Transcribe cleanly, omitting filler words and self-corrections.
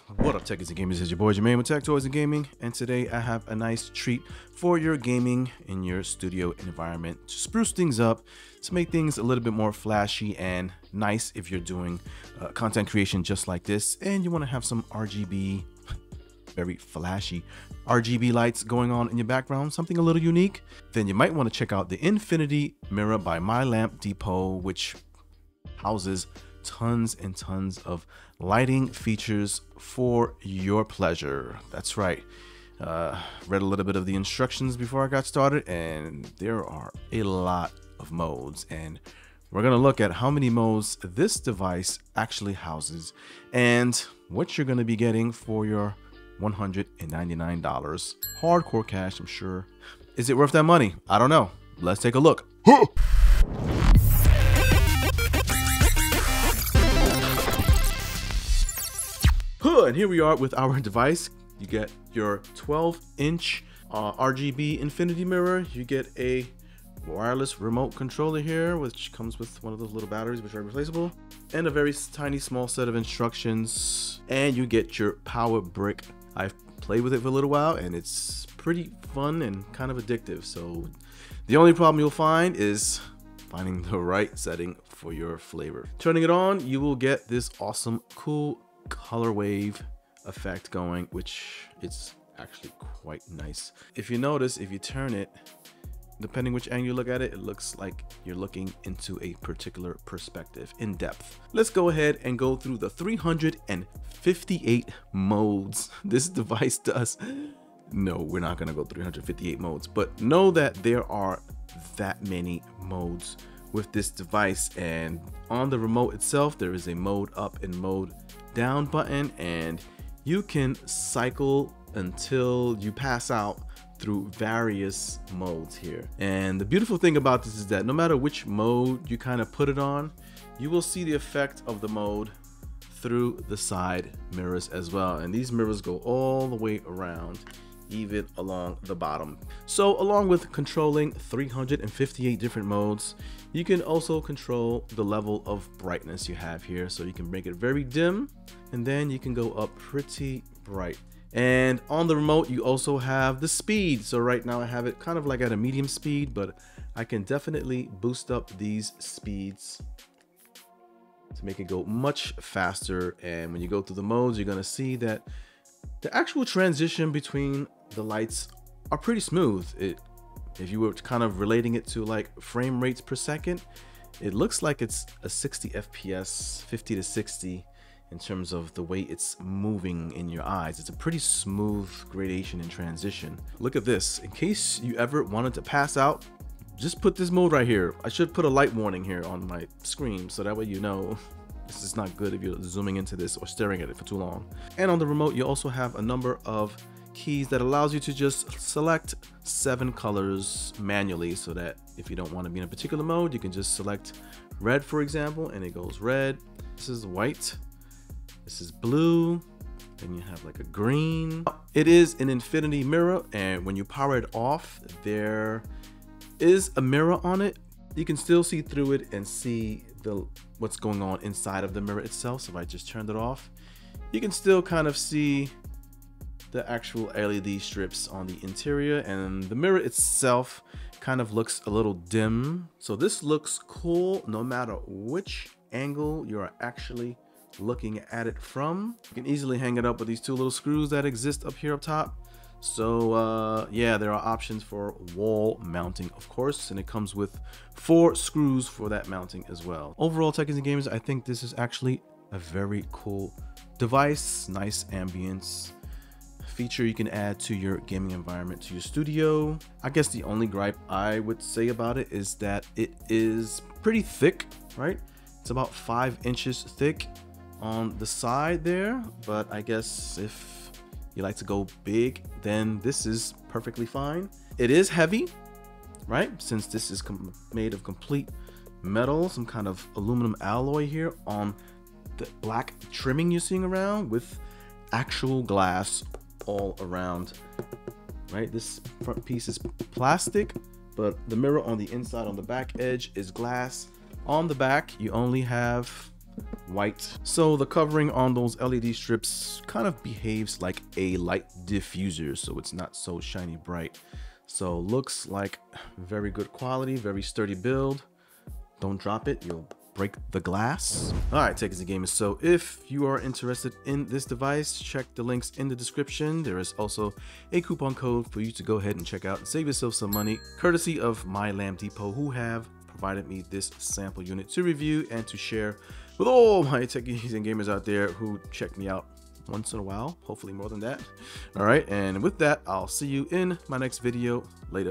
What up, techies and gamers? It's your boy Jermaine with Tech Toys and Gaming, and today I have a nice treat for your gaming in your studio environment to spruce things up, to make things a little bit more flashy and nice if you're doing content creation just like this and you want to have some RGB, very flashy RGB lights going on in your background, something a little unique. Then you might want to check out the Infinity Mirror by My Lamp Depot, which houses tons and tons of lighting features for your pleasure. That's right. Read a little bit of the instructions before I got started, and there are a lot of modes, and we're going to look at how many modes this device actually houses and what you're going to be getting for your $199 hardcore cash, I'm sure. Is it worth that money? I don't know. Let's take a look. And here we are with our device. You get your 12-inch RGB Infinity Mirror. You get a wireless remote controller here, which comes with one of those little batteries, which are replaceable, and a very tiny small set of instructions. And you get your power brick. I've played with it for a little while, and it's pretty fun and kind of addictive. So the only problem you'll find is finding the right setting for your flavor. Turning it on, you will get this awesome, cool color wave effect going, which it's actually quite nice. If you notice, if you turn it, depending which angle you look at it, it looks like you're looking into a particular perspective in depth. Let's go ahead and go through the 358 modes this device does. No, we're not going to go 358 modes, but know that there are that many modes with this device. And on the remote itself, there is a mode up and mode down button, and you can cycle until you pass out through various modes here. And the beautiful thing about this is that no matter which mode you kind of put it on, you will see the effect of the mode through the side mirrors as well. And these mirrors go all the way around, even along the bottom. So along with controlling 358 different modes, you can also control the level of brightness you have here. So you can make it very dim, and then you can go up pretty bright. And on the remote, you also have the speed. So right now I have it kind of like at a medium speed, but I can definitely boost up these speeds to make it go much faster. And when you go through the modes, you're gonna see that the actual transition between the lights are pretty smooth. If you were kind of relating it to like frame rates per second, it looks like it's a 60 FPS, 50 to 60 in terms of the way it's moving in your eyes. It's a pretty smooth gradation and transition. Look at this. In case you ever wanted to pass out, just put this mode right here. I should put a light warning here on my screen so that way you know this is not good if you're zooming into this or staring at it for too long. And on the remote, you also have a number of keys that allows you to just select 7 colors manually, so that if you don't want to be in a particular mode, you can just select red, for example, and it goes red. This is white. This is blue. Then you have like a green. It is an infinity mirror, and when you power it off, there is a mirror on it. You can still see through it and see what's going on inside of the mirror itself. So if I just turned it off, you can still kind of see the actual LED strips on the interior, and the mirror itself kind of looks a little dim. So this looks cool no matter which angle you're actually looking at it from. You can easily hang it up with these 2 little screws that exist up here up top. So yeah, there are options for wall mounting, of course, and it comes with 4 screws for that mounting as well. Overall, techies and gamers, I think this is actually a very cool device. Nice ambience feature you can add to your gaming environment, to your studio. I guess the only gripe I would say about it is that it is pretty thick, right? It's about 5 inches thick on the side there, but I guess if you like to go big, then this is perfectly fine. It is heavy, right? Since this is made of complete metal, some kind of aluminum alloy here on the black trimming you're seeing around, with actual glass all around, right? This front piece is plastic, but the mirror on the inside, on the back edge, is glass. On the back, you only have white. So the covering on those LED strips kind of behaves like a light diffuser, so it's not so shiny bright. So looks like very good quality, very sturdy build. Don't drop it, you'll break the glass. All right, Techies and Gamers, so if you are interested in this device, check the links in the description. There is also a coupon code for you to go ahead and check out and save yourself some money, courtesy of My Lamb Depot, who have provided me this sample unit to review and to share with all my techies and gamers out there who check me out once in a while, hopefully more than that. All right, and with that, I'll see you in my next video. Later.